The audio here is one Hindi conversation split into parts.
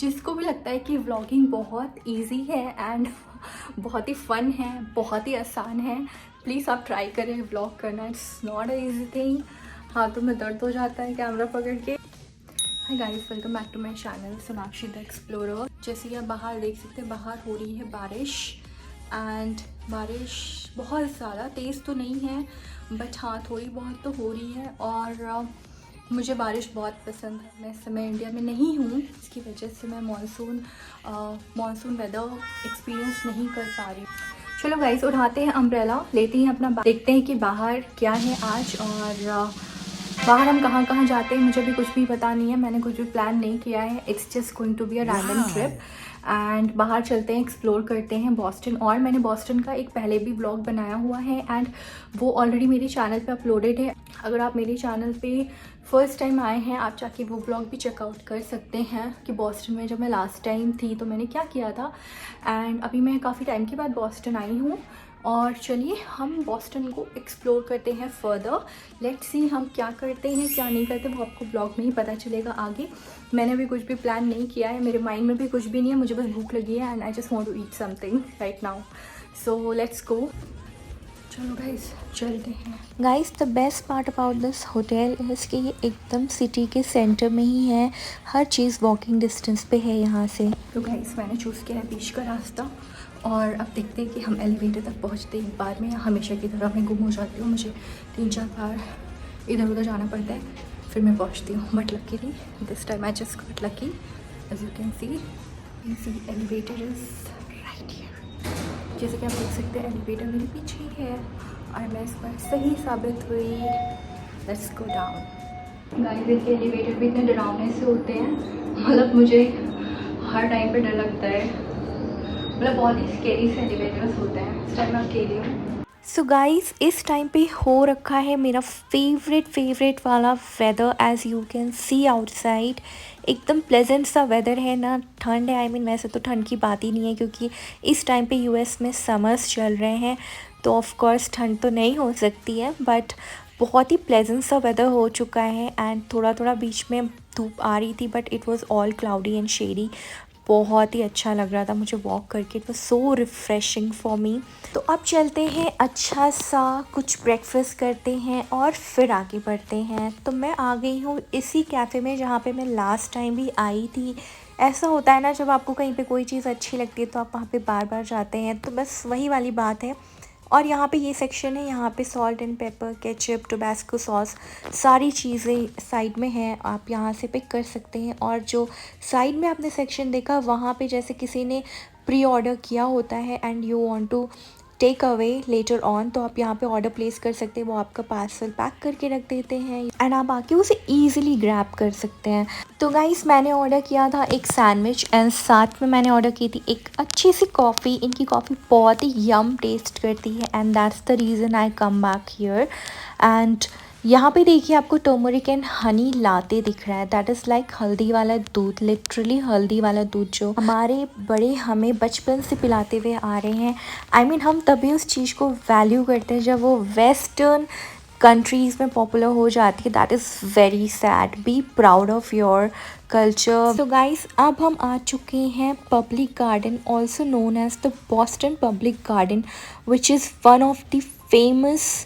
जिसको भी लगता है कि व्लॉगिंग बहुत इजी है एंड बहुत ही फ़न है, बहुत ही आसान है, प्लीज़ आप ट्राई करें व्लॉग करना। It's not a easy thing. हाथों में दर्द हो जाता है कैमरा पकड़ के। Hi guys, welcome back to my channel Sonakshi the explorer. जैसे कि आप बाहर देख सकते हैं, बाहर हो रही है बारिश एंड बारिश बहुत ज़्यादा तेज़ तो नहीं है बट हाँ थोड़ी बहुत तो हो रही है। और मुझे बारिश बहुत पसंद है। मैं इस समय इंडिया में नहीं हूँ, इसकी वजह से मैं मॉनसून वेदर एक्सपीरियंस नहीं कर पा रही। चलो गाइस, उठाते हैं अम्ब्रेला, लेते हैं अपना, देखते हैं कि बाहर क्या है आज। और बाहर हम कहाँ कहाँ जाते हैं मुझे भी कुछ भी पता नहीं है, मैंने कुछ भी प्लान नहीं किया है। It's just going to be a random trip and बाहर चलते हैं, एक्सप्लोर करते हैं बॉस्टन। और मैंने बॉस्टन का एक पहले भी व्लॉग बनाया हुआ है एंड वो ऑलरेडी मेरे चैनल पे अपलोडेड है। अगर आप मेरे चैनल पे फर्स्ट टाइम आए हैं, आप जाके वो व्लॉग भी चेकआउट कर सकते हैं कि बॉस्टन में जब मैं लास्ट टाइम थी तो मैंने क्या किया था। एंड अभी मैं काफ़ी टाइम के बाद बॉस्टन आई हूँ और चलिए हम बॉस्टन को एक्सप्लोर करते हैं फर्दर। लेट्स सी हम क्या करते हैं क्या नहीं करते, वो आपको ब्लॉग में ही पता चलेगा आगे। मैंने अभी कुछ भी प्लान नहीं किया है, मेरे माइंड में भी कुछ भी नहीं है, मुझे बस भूख लगी है and I just want to eat something right now. So let's go. चलो गाइस चलते हैं। Guys, the best part about this hotel is कि ये एकदम सिटी के सेंटर में ही है। हर चीज़ वॉकिंग डिस्टेंस पे है यहाँ से। तो गाइस मैंने चूज़ किया है बीच का रास्ता और अब देखते हैं कि हम एलिवेटर तक पहुँचते हैं। एक बार में हमेशा की तरह मैं गुम हो जाती हूँ, मुझे 3-4 बार इधर उधर जाना पड़ता है फिर मैं पहुँचती हूँ। But luckily this time I just got lucky. As you can see elevator is right here. जैसे कि आप देख सकते हैं एलिवेटर मेरे पीछे ही है और मैं इस बार सही साबित हुई। Let's go down. गाइस देखिए एलिवेटर भी इतने डरावने से होते हैं, मतलब मुझे हर टाइम पे डर लगता है, मतलब बहुत ही स्केरी से एलिवेटर्स होते हैं। इस टाइम मैं अकेली हूँ। सो गाइस, इस टाइम पे हो रखा है मेरा फेवरेट वाला weather. As you can see outside एकदम प्लेजेंट सा वेदर है ना। ठंड है, आई मीन वैसे तो ठंड की बात ही नहीं है क्योंकि इस टाइम पे यूएस में समर्स चल रहे हैं तो ऑफ कोर्स ठंड तो नहीं हो सकती है, बट बहुत ही प्लेजेंट सा वेदर हो चुका है। एंड थोड़ा थोड़ा बीच में धूप आ रही थी but it was all cloudy and shady. बहुत ही अच्छा लग रहा था मुझे वॉक करके, it was so refreshing for me. तो अब चलते हैं, अच्छा सा कुछ ब्रेकफास्ट करते हैं और फिर आगे बढ़ते हैं। तो मैं आ गई हूँ इसी कैफ़े में जहाँ पे मैं लास्ट टाइम भी आई थी। ऐसा होता है ना, जब आपको कहीं पे कोई चीज़ अच्छी लगती है तो आप वहाँ पे बार बार जाते हैं, तो बस वही वाली बात है। और यहाँ पे ये सेक्शन है, यहाँ पे salt and paper, ketchup, Tabasco sauce, सारी चीज़ें साइड में हैं, आप यहाँ से पिक कर सकते हैं। और जो साइड में आपने सेक्शन देखा, वहाँ पे जैसे किसी ने प्री ऑर्डर किया होता है and you want to take away later on, तो आप यहाँ पे ऑर्डर प्लेस कर सकते हैं, वो आपका पार्सल पैक करके रख देते हैं एंड आप आके उसे ईजिली ग्रैब कर सकते हैं। तो गाइस, मैंने ऑर्डर किया था एक सैंडविच एंड साथ में मैंने ऑर्डर की थी एक अच्छी सी कॉफ़ी। इनकी कॉफ़ी बहुत ही यम टेस्ट करती है and that's the reason I come back here. And यहाँ पे देखिए आपको टर्मरिक एंड हनी लाते दिख रहा है, दैट इज़ लाइक हल्दी वाला दूध, लिटरली हल्दी वाला दूध जो हमारे बड़े हमें बचपन से पिलाते हुए आ रहे हैं। आई मीन हम तभी उस चीज़ को वैल्यू करते हैं जब वो वेस्टर्न कंट्रीज़ में पॉपुलर हो जाती है। That is very sad, be proud of your culture. So guys, अब हम आ चुके हैं public garden, also known as the Boston public garden, which is one of the famous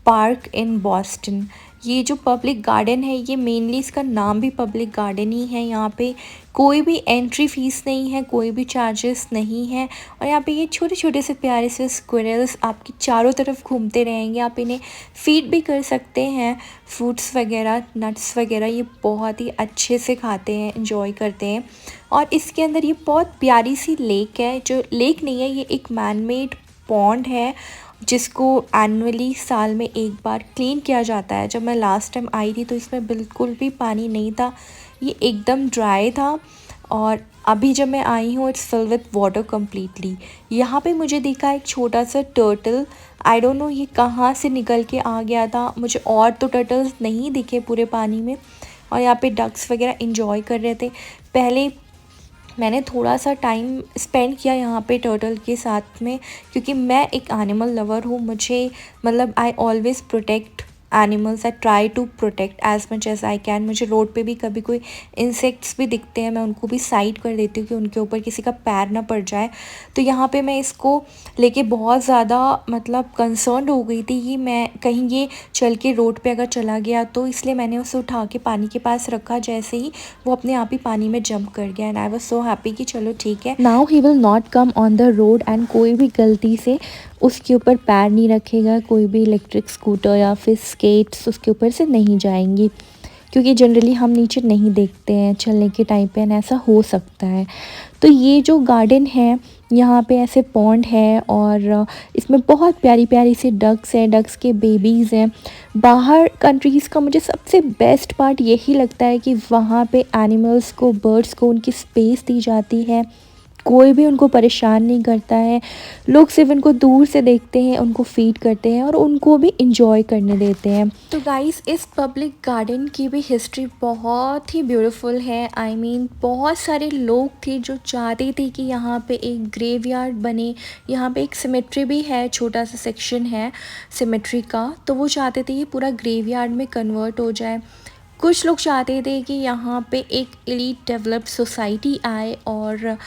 park in Boston. ये जो पब्लिक गार्डन है, ये मेनली इसका नाम भी पब्लिक गार्डन ही है। यहाँ पे कोई भी एंट्री फीस नहीं है, कोई भी चार्जेस नहीं है। और यहाँ पे ये छोटे छोटे से प्यारे से स्क्विरल्स आपकी चारों तरफ घूमते रहेंगे, आप इन्हें फीड भी कर सकते हैं, फ्रूट्स वगैरह, नट्स वगैरह ये बहुत ही अच्छे से खाते हैं, इंजॉय करते हैं। और इसके अंदर ये बहुत प्यारी सी लेक है, जो लेक नहीं है, ये एक मैन मेड पॉन्ड है जिसको एनुअली साल में एक बार क्लीन किया जाता है। जब मैं लास्ट टाइम आई थी तो इसमें बिल्कुल भी पानी नहीं था, ये एकदम ड्राई था। और अभी जब मैं आई हूँ it's fill with water completely. यहाँ पे मुझे दिखा एक छोटा सा टर्टल, आई डोंट नो ये कहाँ से निकल के आ गया था, मुझे और तो टर्टल्स नहीं दिखे पूरे पानी में। और यहाँ पे डक्स वगैरह इंजॉय कर रहे थे। पहले मैंने थोड़ा सा टाइम स्पेंड किया यहाँ पे टर्टल के साथ में, क्योंकि मैं एक एनिमल लवर हूँ, मुझे मतलब I always protect animals I try to protect as much as I can. मुझे रोड पे भी कभी कोई इंसेक्ट्स भी दिखते हैं, मैं उनको भी साइड कर देती हूँ कि उनके ऊपर किसी का पैर ना पड़ जाए। तो यहाँ पे मैं इसको लेके बहुत ज़्यादा मतलब कंसर्न हो गई थी कि मैं कहीं ये चल के रोड पे अगर चला गया तो, इसलिए मैंने उसे उठा के पानी के पास रखा। जैसे ही वो अपने आप ही पानी में जंप कर गया and I was so happy कि चलो ठीक है, now he will not come on the road and कोई भी गलती से उसके ऊपर पैर नहीं रखेगा, कोई भी इलेक्ट्रिक स्कूटर या फिर स्केट्स उसके ऊपर से नहीं जाएंगी, क्योंकि जनरली हम नीचे नहीं देखते हैं चलने के टाइम पे एंड ऐसा हो सकता है। तो ये जो गार्डन है यहाँ पे ऐसे पॉन्ड है और इसमें बहुत प्यारी प्यारी सी डक्स हैं, डक्स के बेबीज़ हैं। बाहर कंट्रीज़ का मुझे सबसे बेस्ट पार्ट यही लगता है कि वहाँ पे एनिमल्स को, बर्ड्स को उनकी स्पेस दी जाती है, कोई भी उनको परेशान नहीं करता है। लोग सिर्फ उनको दूर से देखते हैं, उनको फीड करते हैं और उनको भी इंजॉय करने देते हैं। तो गाइस, इस पब्लिक गार्डन की भी हिस्ट्री बहुत ही ब्यूटीफुल है। आई मीन बहुत सारे लोग थे जो चाहते थे कि यहाँ पे एक ग्रेवयार्ड बने। यहाँ पे एक सिमेट्री भी है, छोटा सा सेक्शन है सिमेट्री का, तो वो चाहते थे ये पूरा ग्रेवयार्ड में कन्वर्ट हो जाए। कुछ लोग चाहते थे कि यहाँ पे एक एलीट डेवलप्ड सोसाइटी आए और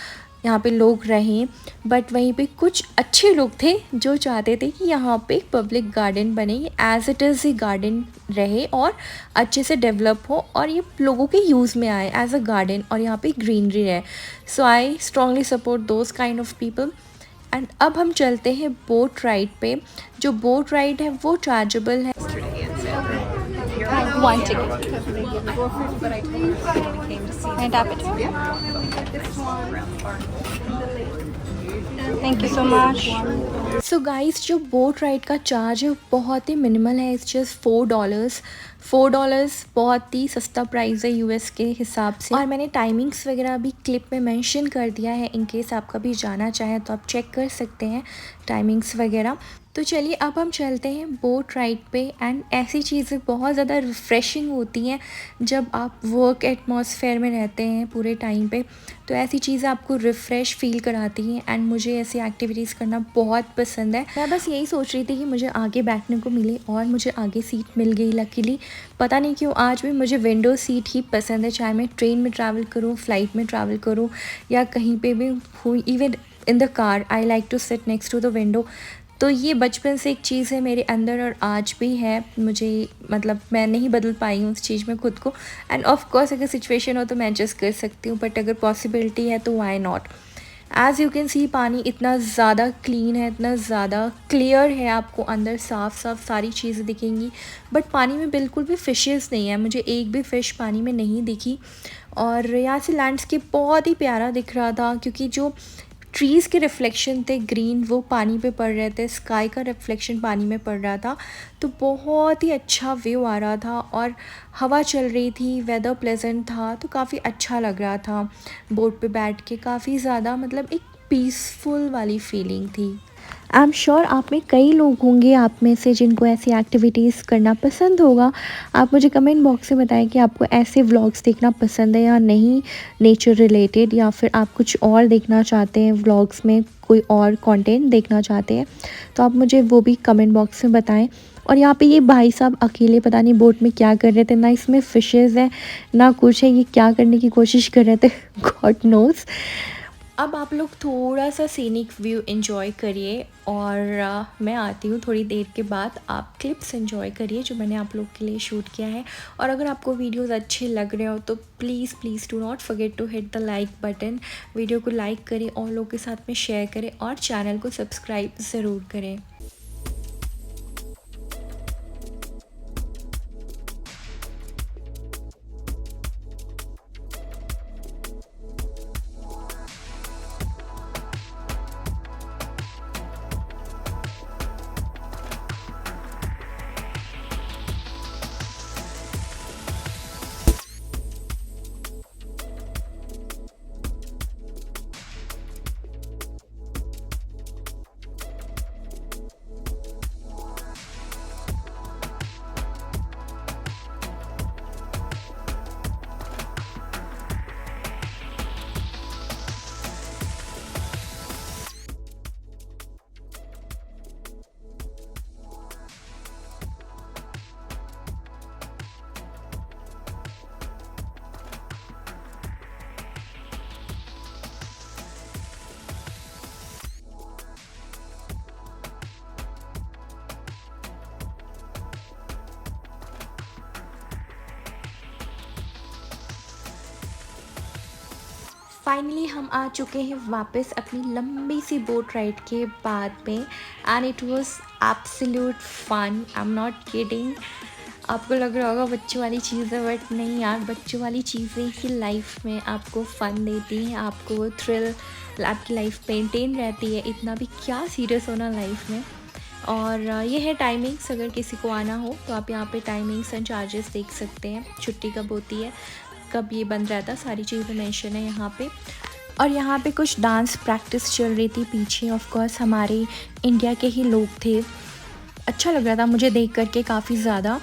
यहाँ पे लोग रहें, बट वहीं पे कुछ अच्छे लोग थे जो चाहते थे कि यहाँ पे पब्लिक गार्डन बने, as it is he garden रहे और अच्छे से डेवलप हो और ये लोगों के यूज़ में आए एज अ गार्डन और यहाँ पे ग्रीनरी रहे। So I strongly support those kind of people. And अब हम चलते हैं बोट राइड पे। जो बोट राइड है वो चार्जेबल है। One ticket. Can I tap it? Thank you so much. So guys, जो बोट राइड का चार्ज है वो बहुत ही मिनिमल है, इट्स जस्ट $4। $4 बहुत ही सस्ता प्राइस है यूएस के हिसाब से। और मैंने टाइमिंग्स वगैरह भी क्लिप में मेंशन कर दिया है, इन केस आप कभी जाना चाहें तो आप चेक कर सकते हैं टाइमिंग्स वगैरह। तो चलिए अब हम चलते हैं बोट राइड पे। एंड ऐसी चीज़ें बहुत ज़्यादा रिफ़्रेशिंग होती हैं जब आप वर्क एटमॉस्फेयर में रहते हैं पूरे टाइम पे, तो ऐसी चीज़ें आपको रिफ़्रेश फील कराती हैं एंड मुझे ऐसी एक्टिविटीज़ करना बहुत पसंद है। मैं बस यही सोच रही थी कि मुझे आगे बैठने को मिले और मुझे आगे सीट मिल गई लकीली। पता नहीं क्यों आज भी मुझे विंडो सीट ही पसंद है, चाहे मैं ट्रेन में ट्रैवल करूँ, फ्लाइट में ट्रैवल करूँ या कहीं पे भी हूँ, even in the car I like to sit next to the window. तो ये बचपन से एक चीज़ है मेरे अंदर और आज भी है, मुझे मतलब मैं नहीं बदल पाई हूँ उस चीज़ में खुद को। एंड ऑफ कोर्स अगर सिचुएशन हो तो मैं एडजस्ट कर सकती हूँ, बट अगर पॉसिबिलिटी है तो why not. As you can सी पानी इतना ज़्यादा क्लीन है, इतना ज़्यादा क्लियर है, आपको अंदर साफ़ साफ़ सारी चीज़ें दिखेंगी, बट पानी में बिल्कुल भी फिशेस नहीं है, मुझे एक भी फ़िश पानी में नहीं दिखी। और यहाँ से लैंडस्केप बहुत ही प्यारा दिख रहा था क्योंकि जो ट्रीज़ के रिफ्लेक्शन थे ग्रीन, वो पानी पे पड़ रहे थे, स्काई का रिफ्लेक्शन पानी में पड़ रहा था, तो बहुत ही अच्छा व्यू आ रहा था और हवा चल रही थी, वेदर प्लेजेंट था, तो काफ़ी अच्छा लग रहा था बोट पे बैठ के। काफ़ी ज़्यादा मतलब एक पीसफुल वाली फीलिंग थी। आई एम श्योर आप में कई लोग होंगे आप में से जिनको ऐसी एक्टिविटीज़ करना पसंद होगा। आप मुझे कमेंट बॉक्स में बताएं कि आपको ऐसे व्लॉग्स देखना पसंद है या नहीं, नेचर रिलेटेड, या फिर आप कुछ और देखना चाहते हैं व्लॉग्स में, कोई और कंटेंट देखना चाहते हैं, तो आप मुझे वो भी कमेंट बॉक्स में बताएं। और यहाँ पे ये भाई साहब अकेले पता नहीं बोट में क्या कर रहे थे, ना इसमें फ़िशेज़ हैं ना कुछ है, ये क्या करने की कोशिश कर रहे थे गॉड नोज़। अब आप लोग थोड़ा सा सीनिक व्यू एंजॉय करिए और मैं आती हूँ थोड़ी देर के बाद। आप क्लिप्स एंजॉय करिए जो मैंने आप लोग के लिए शूट किया है, और अगर आपको वीडियोस अच्छे लग रहे हो तो please please do not forget to hit the like button. Video को लाइक करें और लोगों के साथ में शेयर करें और चैनल को सब्सक्राइब ज़रूर करें। फाइनली हम आ चुके हैं वापस अपनी लंबी सी बोट राइड के बाद में, and it was absolute fun. I am not kidding. आपको लग रहा होगा बच्चों वाली चीज़ है, बट नहीं यार, बच्चों वाली चीज़ें ही लाइफ में आपको फ़न देती हैं, आपको वो थ्रिल, आपकी लाइफ मेंटेन रहती है। इतना भी क्या सीरियस होना लाइफ में। और ये है टाइमिंग्स, अगर किसी को आना हो तो आप यहाँ पे टाइमिंग्स एंड चार्जेस देख सकते हैं, छुट्टी कब होती है, कब ये बंद रहता है, सारी चीज़ें मेंशन है यहाँ पे। और यहाँ पे कुछ डांस प्रैक्टिस चल रही थी पीछे, ऑफ कोर्स हमारे इंडिया के ही लोग थे। अच्छा लग रहा था मुझे देख करके काफ़ी ज़्यादा।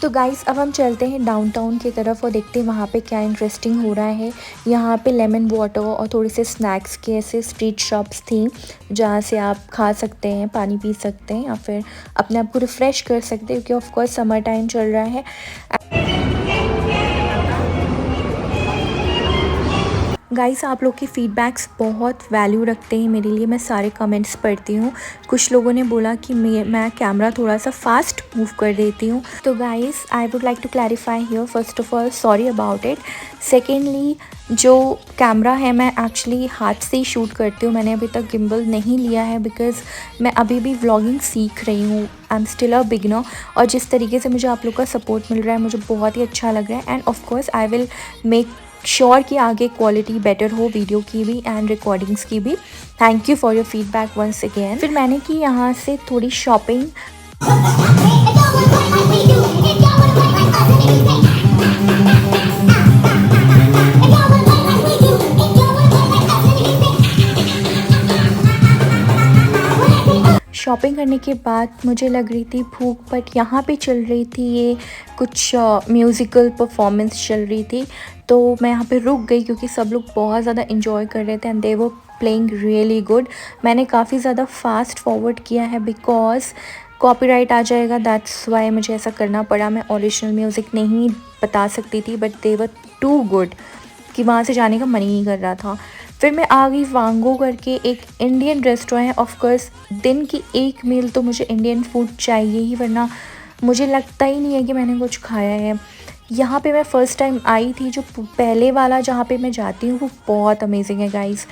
तो गाइस अब हम चलते हैं डाउनटाउन की तरफ और देखते हैं वहाँ पे क्या इंटरेस्टिंग हो रहा है। यहाँ पे लेमन वाटर और थोड़े से स्नैक्स के ऐसे स्ट्रीट शॉप्स थी जहाँ से आप खा सकते हैं, पानी पी सकते हैं या फिर अपने आप को रिफ़्रेश कर सकते हैं, क्योंकि ऑफ कोर्स समर टाइम चल रहा है। गाइस आप लोग के फीडबैक्स बहुत वैल्यू रखते हैं मेरे लिए, मैं सारे कमेंट्स पढ़ती हूँ। कुछ लोगों ने बोला कि मैं कैमरा थोड़ा सा फास्ट मूव कर देती हूँ। तो guys I would like to clarify here, first of all sorry about it. Secondly जो कैमरा है मैं एक्चुअली हाथ से ही शूट करती हूँ, मैंने अभी तक गिम्बल नहीं लिया है बिकॉज़ मैं अभी भी व्लॉगिंग सीख रही हूँ। I am still a beginner. और जिस तरीके से मुझे आप लोग का सपोर्ट मिल रहा है मुझे बहुत ही अच्छा लग रहा है, end of course I will make sure कि आगे क्वालिटी बेटर हो वीडियो की भी एंड रिकॉर्डिंग्स की भी। Thank you for your feedback once again. फिर मैंने की यहाँ से थोड़ी शॉपिंग। शॉपिंग करने के बाद मुझे लग रही थी भूख, बट यहाँ पे चल रही थी ये कुछ म्यूज़िकल परफॉर्मेंस चल रही थी, तो मैं यहाँ पे रुक गई क्योंकि सब लोग बहुत ज़्यादा इन्जॉय कर रहे थे and they were playing really good. मैंने काफ़ी ज़्यादा फास्ट फॉरवर्ड किया है बिकॉज कॉपीराइट आ जाएगा, दैट्स वाई मुझे ऐसा करना पड़ा। मैं ओरिजिनल म्यूज़िक नहीं बता सकती थी, but they were too good कि वहाँ से जाने का मन ही नहीं कर रहा था। फिर मैं आ गई वांगो करके, एक इंडियन रेस्टोरेंट है। ऑफ कोर्स दिन की एक मील तो मुझे इंडियन फूड चाहिए ही, वरना मुझे लगता ही नहीं है कि मैंने कुछ खाया है। यहाँ पे मैं फ़र्स्ट टाइम आई थी, जो पहले वाला जहाँ पे मैं जाती हूँ वो बहुत अमेजिंग है गाइस।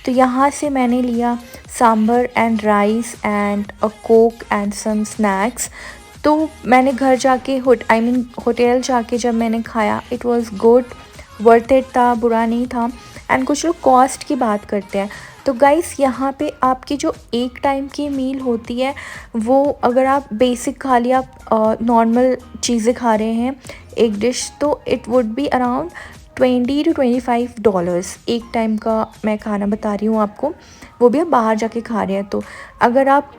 तो यहाँ से मैंने लिया sambar and rice and a coke and some snacks. तो मैंने घर जाके होटल जाके जब मैंने खाया, it was good, worth it था, बुरा नहीं था। एंड कुछ लोग कॉस्ट की बात करते हैं, तो गाइस यहाँ पे आपकी जो एक टाइम की मील होती है वो, अगर आप बेसिक खा लिया, आप नॉर्मल चीज़ें खा रहे हैं एक डिश, तो it would be around $20 to $25 एक टाइम का मैं खाना बता रही हूँ आपको, वो भी आप बाहर जाके खा रहे हैं। तो अगर आप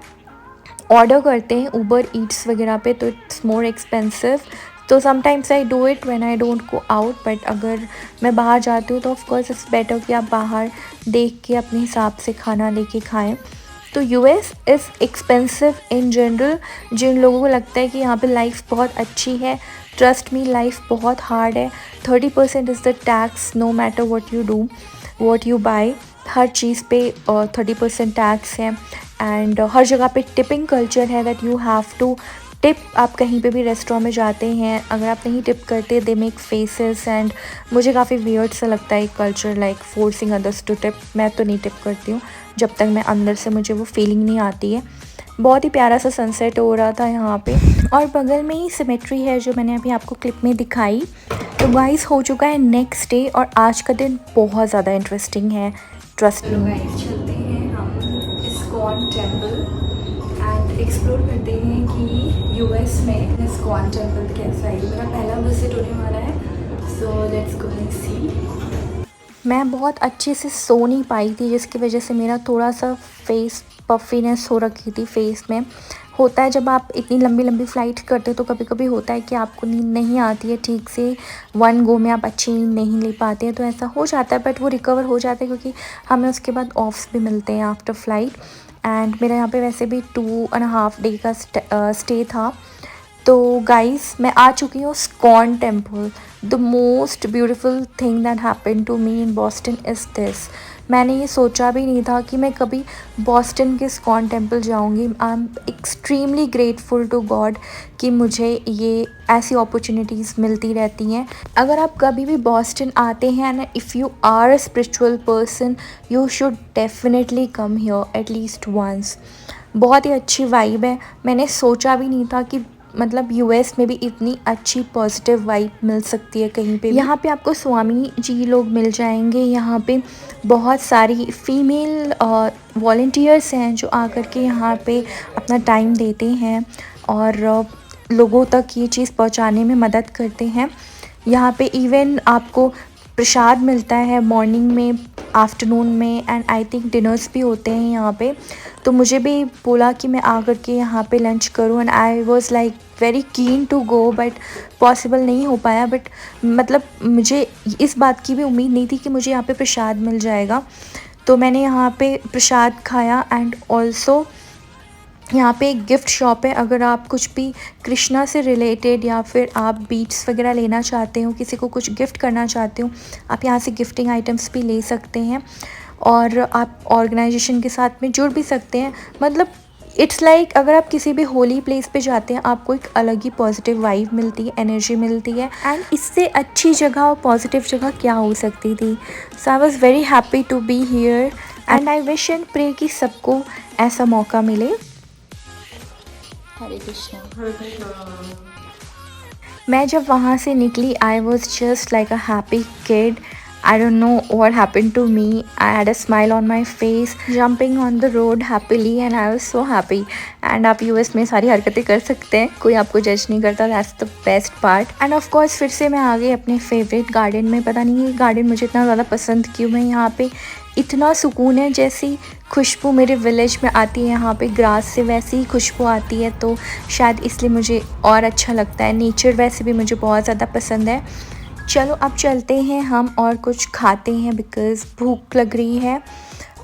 ऑर्डर करते हैं ऊबर ईट्स वगैरह पे तो इट्स मोर एक्सपेंसिव। तो sometimes I do it when I don't go out, but अगर मैं बाहर जाती हूँ तो ऑफ कोर्स इट्स बेटर कि आप बाहर देख के अपने हिसाब से खाना लेके खाएं। तो US is expensive in general. जिन लोगों को लगता है कि यहाँ पे लाइफ बहुत अच्छी है, ट्रस्ट मी लाइफ बहुत हार्ड है। 30% is the tax, no matter what you do, what you buy, हर चीज़ पे 30% टैक्स है। एंड हर जगह पे टिपिंग कल्चर है, that you have to tip. आप कहीं पे भी रेस्टोरेंट में जाते हैं, अगर आप नहीं टिप करते दे मेक फेसेस, एंड मुझे काफ़ी वियर्ड सा लगता है culture, like forcing others to tip. मैं तो नहीं टिप करती हूँ जब तक मैं अंदर से मुझे वो फीलिंग नहीं आती है। बहुत ही प्यारा सा सनसेट हो रहा था यहाँ पे, और बगल में ही सिमेट्री है जो मैंने अभी आपको क्लिप में दिखाई। तो गाइस हो चुका है नेक्स्ट डे और आज का दिन बहुत ज़्यादा इंटरेस्टिंग है, ट्रस्ट मी। गाइस चलते हैं हम इस्कॉन टेम्पल एंड एक्सप्लोर करते हैं कि यूएस में इस्कॉन टेम्पल कैसा है। मेरा पहला विजिट होने वाला है, सो लेट्स गो एंड सी। मैं बहुत अच्छे से सो नहीं पाई थी, जिसकी वजह से मेरा थोड़ा सा फेस पफीनेस हो रखी थी फेस में। होता है जब आप इतनी लंबी लंबी फ़्लाइट करते हो तो कभी कभी होता है कि आपको नींद नहीं आती है ठीक से, वन गो में आप अच्छी नींद नहीं ले पाते हैं, तो ऐसा हो जाता है। बट वो रिकवर हो जाता है क्योंकि हमें उसके बाद ऑफ्स भी मिलते हैं आफ्टर फ़्लाइट। एंड मेरा यहाँ पे वैसे भी 2.5 डे का स्टे था, तो गाइस मैं आ चुकी हूँ ISKCON temple. The most beautiful thing that happen to me in Boston is this. मैंने ये सोचा भी नहीं था कि मैं कभी बॉस्टन के स्कॉन टेम्पल जाऊँगी। I am extremely grateful to God कि मुझे ये ऐसी अपॉर्चुनिटीज़ मिलती रहती हैं। अगर आप कभी भी बॉस्टन आते हैं and if you are a spiritual person you should definitely come here at least once. बहुत ही अच्छी वाइब है। मैंने सोचा भी नहीं था कि मतलब यूएस में भी इतनी अच्छी पॉजिटिव वाइब मिल सकती है कहीं पे भी। यहाँ पे आपको स्वामी जी लोग मिल जाएंगे। यहाँ पे बहुत सारी फीमेल वॉल्टियर्स हैं जो आकर के यहाँ पे अपना टाइम देते हैं और लोगों तक ये चीज़ पहुँचाने में मदद करते हैं। यहाँ पे इवन आपको प्रसाद मिलता है मॉर्निंग में, आफ्टरनून में एंड आई थिंक डिनर्स भी होते हैं यहाँ पे। तो मुझे भी बोला कि मैं आकर के यहाँ पे लंच करूँ and I was like very keen to go but possible नहीं हो पाया। बट मतलब मुझे इस बात की भी उम्मीद नहीं थी कि मुझे यहाँ पे प्रसाद मिल जाएगा। तो मैंने यहाँ पे प्रसाद खाया एंड ऑल्सो यहाँ पे एक गिफ्ट शॉप है। अगर आप कुछ भी कृष्णा से रिलेटेड या फिर आप बीट्स वगैरह लेना चाहते हो, किसी को कुछ गिफ्ट करना चाहते हो, आप यहाँ से गिफ्टिंग आइटम्स भी ले सकते हैं और आप ऑर्गेनाइजेशन के साथ में जुड़ भी सकते हैं। मतलब इट्स लाइक अगर आप किसी भी होली प्लेस पे जाते हैं आपको एक अलग ही पॉजिटिव वाइब मिलती है, एनर्जी मिलती है एंड इससे अच्छी जगह और पॉजिटिव जगह क्या हो सकती थी। So I was very happy to be here and I wish and pray कि सबको ऐसा मौका मिले। हरे कृष्णा। मैं जब वहाँ से निकली I was just like a happy kid. I don't know what happened to me. I had a smile on my face, jumping on the road happily and I was so happy. And आप US में सारी हरकतें कर सकते हैं, कोई आपको जज नहीं करता। That's the best part. And of course फिर से मैं आ गई अपने फेवरेट गार्डन में। पता नहीं ये गार्डन मुझे इतना ज़्यादा पसंद क्यों है। यहाँ पे इतना सुकून है, जैसी खुशबू मेरे विलेज में आती है यहाँ पे ग्रास से वैसी ही खुशबू आती है, तो शायद इसलिए मुझे और अच्छा लगता है। नेचर वैसे भी मुझे बहुत ज़्यादा पसंद है। चलो अब चलते हैं हम और कुछ खाते हैं बिकॉज़ भूख लग रही है।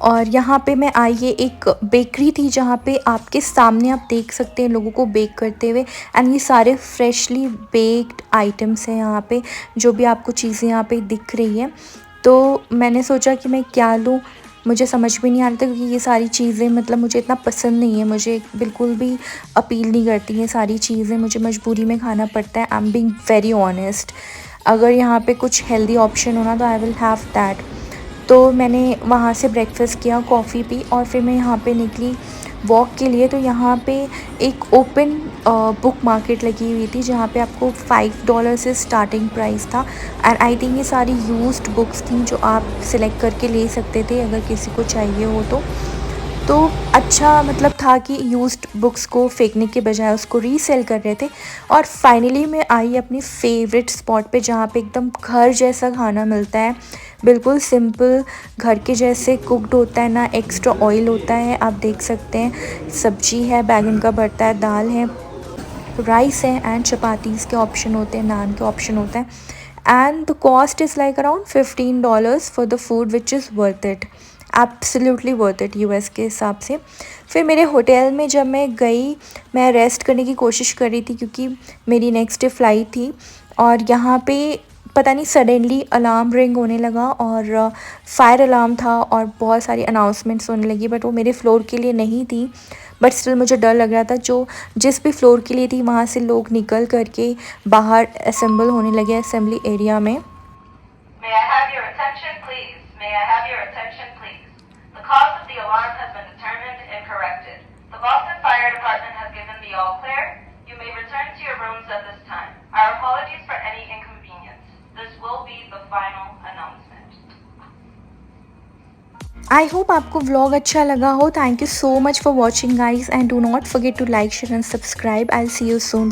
और यहाँ पे मैं आई, ये एक बेकरी थी जहाँ पे आपके सामने आप देख सकते हैं लोगों को बेक करते हुए एंड ये सारे फ्रेशली बेक्ड आइटम्स हैं यहाँ पे, जो भी आपको चीज़ें यहाँ पे दिख रही हैं। तो मैंने सोचा कि मैं क्या लूँ, मुझे समझ भी नहीं आ रहा था क्योंकि ये सारी चीज़ें मतलब मुझे इतना पसंद नहीं है, मुझे बिल्कुल भी अपील नहीं करती हैं सारी चीज़ें, मुझे मजबूरी में खाना पड़ता है। I am being very honest. अगर यहाँ पे कुछ हेल्दी ऑप्शन होना तो आई विल हैव दैट। तो मैंने वहाँ से ब्रेकफास्ट किया, कॉफ़ी पी और फिर मैं यहाँ पे निकली वॉक के लिए। तो यहाँ पे एक ओपन बुक मार्केट लगी हुई थी जहाँ पे आपको $5 से स्टार्टिंग प्राइस था एंड आई थिंक ये सारी यूज्ड बुक्स थी जो आप सिलेक्ट करके ले सकते थे अगर किसी को चाहिए हो तो अच्छा मतलब था कि यूज्ड बुक्स को फेंकने के बजाय उसको रीसेल कर रहे थे। और फाइनली मैं आई अपनी फेवरेट स्पॉट पे जहाँ पे एकदम घर जैसा खाना मिलता है, बिल्कुल सिंपल घर के जैसे कुक्ड होता है, ना एक्स्ट्रा ऑयल होता है। आप देख सकते हैं सब्जी है, बैगन का भरता है, दाल है, राइस है एंड चपातीज़ के ऑप्शन होते हैं, नान के ऑप्शन होता है and the cost is like around $15 for the food which is worth it, absolutely worth it US के हिसाब से। फिर मेरे होटल में जब मैं गई, मैं रेस्ट करने की कोशिश कर रही थी क्योंकि मेरी नेक्स्ट डे फ़्लाइट थी और यहाँ पे पता नहीं सडनली अलार्म रिंग होने लगा और फायर अलार्म था और बहुत सारी अनाउंसमेंट्स होने लगी, बट वो मेरे फ्लोर के लिए नहीं थी। बट स्टिल मुझे डर लग रहा था। जिस भी फ्लोर के लिए थी वहाँ से लोग निकल करके बाहर असेंबल होने लगे असेंबली एरिया में। May I have your attention, please? May I have your attention, please? The cause of the alarm has been determined and corrected. The Boston Fire Department has given the all clear. You may return to your rooms at this time. Our apologies for any inconvenience. This will be the final announcement. I hope आपको व्लॉग अच्छा लगा हो। Thank you so much for watching guys and do not forget to like, share and subscribe. I will see you soon.